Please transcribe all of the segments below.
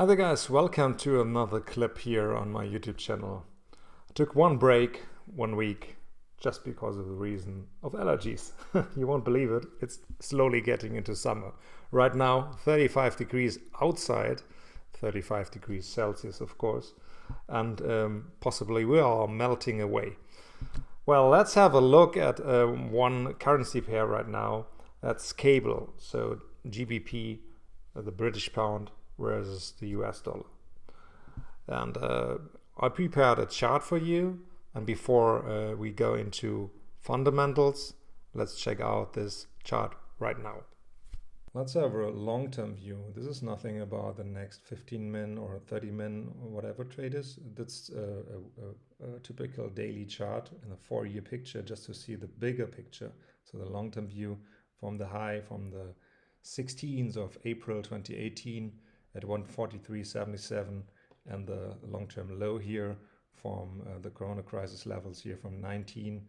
Hi there guys, welcome to another clip here on my YouTube channel. I took one break, 1 week, just because of the reason of allergies. You won't believe it, it's slowly getting into summer. Right now, 35 degrees outside, 35 degrees Celsius of course, and possibly we are melting away. Well, let's have a look at one currency pair right now. That's cable, so GBP, the British pound, versus the US dollar. And I prepared a chart for you, and before we go into fundamentals, let's check out this chart right now. Let's have a long-term view. This is nothing about the next 15 min or 30 min or whatever trade is. That's a typical daily chart in a 4-year picture, just to see the bigger picture. So the long-term view from the high from the 16th of April 2018 at 143.77, and the long-term low here from the Corona crisis levels here from 19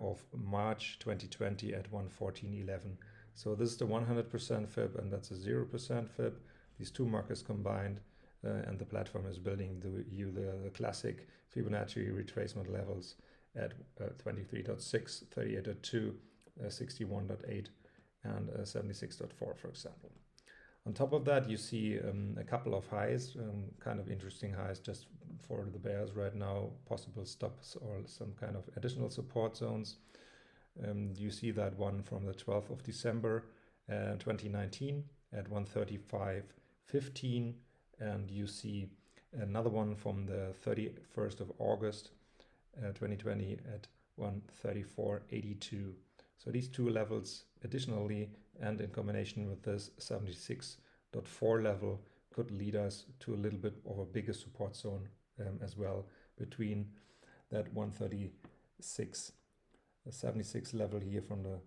of March 2020 at 114.11. So this is the 100% fib, and that's a 0% fib. These two markers combined, and the platform is building the classic Fibonacci retracement levels at 23.6, 38.2, 61.8, and 76.4, for example. On top of that, you see a couple of highs, kind of interesting highs just for the bears right now, possible stops or some kind of additional support zones. You see that one from the 12th of December 2019 at 135.15, and you see another one from the 31st of August 2020 at 134.82. So these two levels additionally, and in combination with this 76.4 level, could lead us to a little bit of a bigger support zone as well, between that 76 level here from the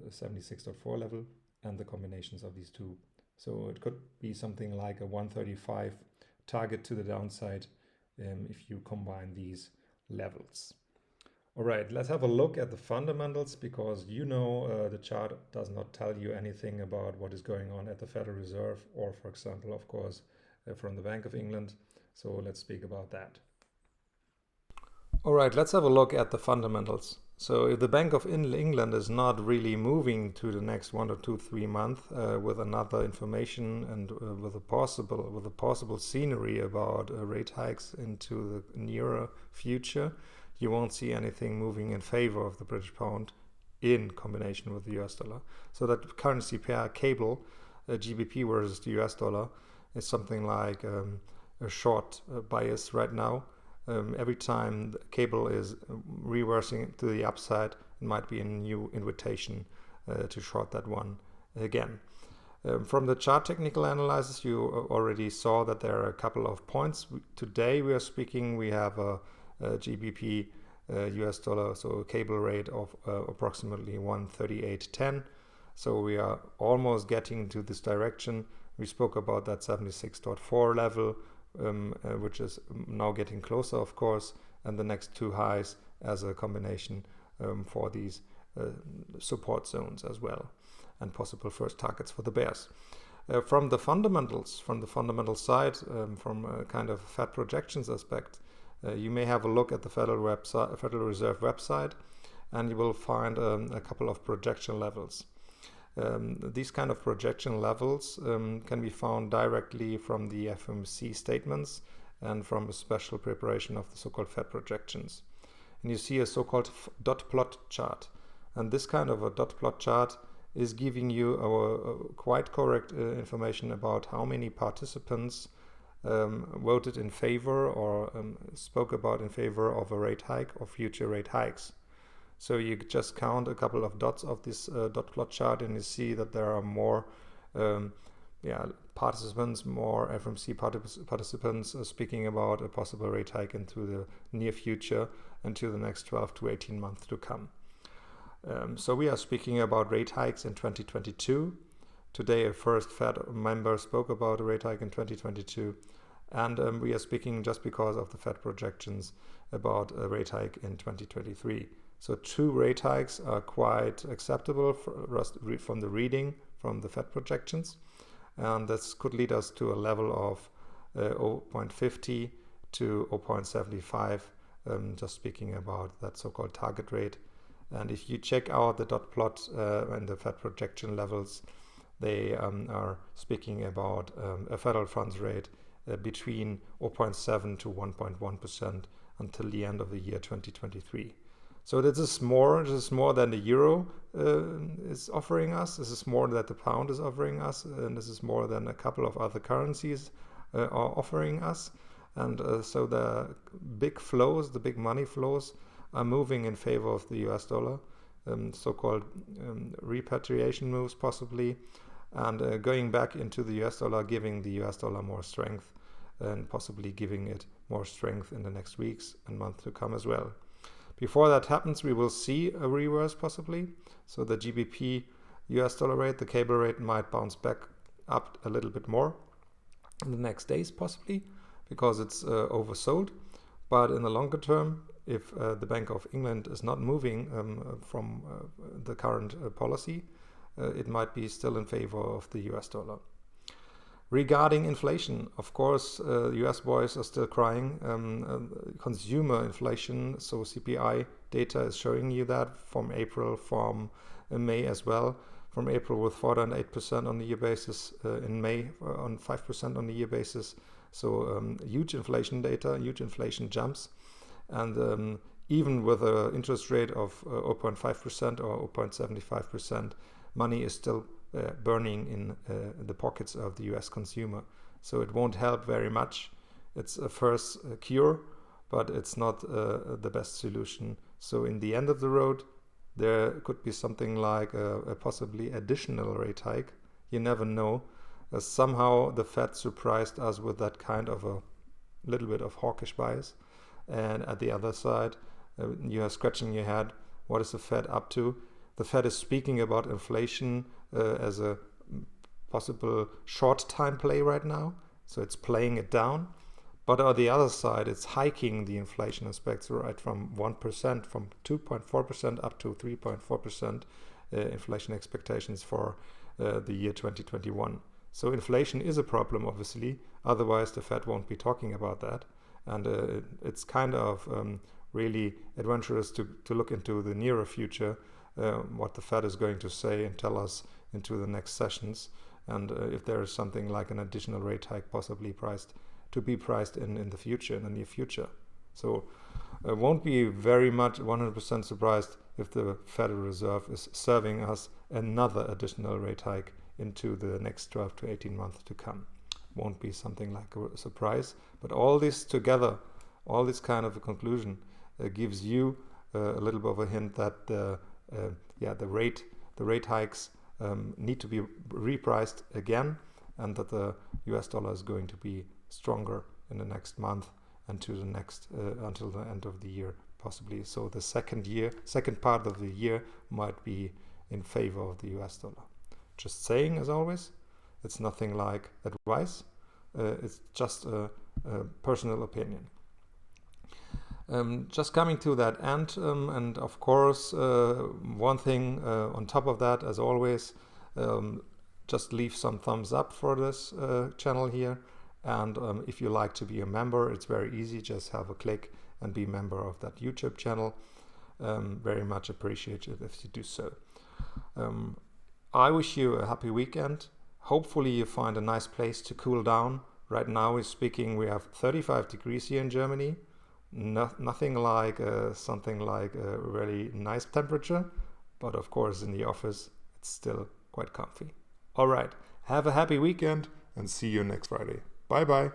76.4 level and the combinations of these two. So it could be something like a 135 target to the downside if you combine these levels. All right, let's have a look at the fundamentals, because the chart does not tell you anything about what is going on at the Federal Reserve or, for example, of course, from the Bank of England. So let's speak about that. All right, let's have a look at the fundamentals. So if the Bank of England is not really moving to the next 1 or 2, 3 months with another information and with a possible scenery about rate hikes into the nearer future, you won't see anything moving in favor of the British pound in combination with the US dollar. So that currency pair cable, GBP versus the US dollar, is something like a short bias right now. Every time the cable is reversing to the upside, it might be a new invitation to short that one again. From the chart technical analysis, you already saw that there are a couple of points. Today we have a GBP US dollar, so a cable rate of approximately 138.10. So we are almost getting to this direction. We spoke about that 76.4 level, which is now getting closer, of course, and the next two highs as a combination for these support zones as well, and possible first targets for the bears. From the fundamental side, from a kind of Fed projections aspect, you may have a look at the Federal Reserve website, and you will find a couple of projection levels. These kind of projection levels can be found directly from the FOMC statements and from a special preparation of the so-called Fed projections. And you see a so-called dot plot chart. And this kind of a dot plot chart is giving you a quite correct information about how many participants voted in favor or spoke about in favor of a rate hike or future rate hikes. So you just count a couple of dots of this dot plot chart, and you see that there are more participants, more FOMC participants speaking about a possible rate hike into the near future, into the next 12 to 18 months to come. So we are speaking about rate hikes in 2022. Today a first Fed member spoke about a rate hike in 2022. And we are speaking, just because of the Fed projections, about a rate hike in 2023. So 2 rate hikes are quite acceptable from the reading from the Fed projections. and this could lead us to a level of 0.50 to 0.75, just speaking about that so-called target rate. And if you check out the dot plot and the Fed projection levels, they are speaking about a federal funds rate between 0.7 to 1.1% until the end of the year 2023. So this is more than the euro is offering us. This is more that the pound is offering us, and this is more than a couple of other currencies are offering us. And so the big flows, the big money flows, are moving in favor of the US dollar, so-called repatriation moves possibly, and going back into the US dollar, giving the US dollar more strength, and possibly giving it more strength in the next weeks and months to come as well. Before that happens, we will see a reverse possibly. So the GBP US dollar rate, the cable rate, might bounce back up a little bit more in the next days possibly, because it's oversold. But in the longer term, if the Bank of England is not moving from the current policy, it might be still in favor of the US dollar. Regarding inflation, of course, US boys are still crying. Consumer inflation, so CPI data is showing you that from April, from May as well. From April with 4.8% on the year basis, in May on 5% on the year basis. So huge inflation data, huge inflation jumps. And even with an interest rate of 0.5% or 0.75%, money is still burning in the pockets of the US consumer. So it won't help very much. It's a first cure, but it's not the best solution. So in the end of the road, there could be something like a possibly additional rate hike. You never know. Somehow the Fed surprised us with that kind of a little bit of hawkish bias. And at the other side, you are scratching your head. What is the Fed up to? The Fed is speaking about inflation as a possible short time play right now. So it's playing it down. But on the other side, it's hiking the inflation aspects right from 1%, from 2.4% up to 3.4% inflation expectations for the year 2021. So inflation is a problem, obviously. Otherwise, the Fed won't be talking about that. And it's kind of really adventurous to look into the nearer future, what the Fed is going to say and tell us into the next sessions. And if there is something like an additional rate hike possibly priced in the future, in the near future. So won't be very much 100% surprised if the Federal Reserve is serving us another additional rate hike into the next 12 to 18 months to come. Won't be something like a surprise, but all this together, all this kind of a conclusion gives you a little bit of a hint that the rate hikes need to be repriced again, and that the US dollar is going to be stronger in the next month and to the next until the end of the year possibly. So the second part of the year might be in favor of the US dollar. Just saying, as always, it's nothing like advice. It's just a personal opinion. Just coming to that end, and of course, one thing on top of that, as always, just leave some thumbs up for this channel here. And if you like to be a member, it's very easy. Just have a click and be a member of that YouTube channel. Very much appreciated if you do so. I wish you a happy weekend. Hopefully you find a nice place to cool down. Right now we have 35 degrees here in Germany. Nothing like something like a really nice temperature. But of course in the office it's still quite comfy. All right, have a happy weekend and see you next Friday. Bye bye.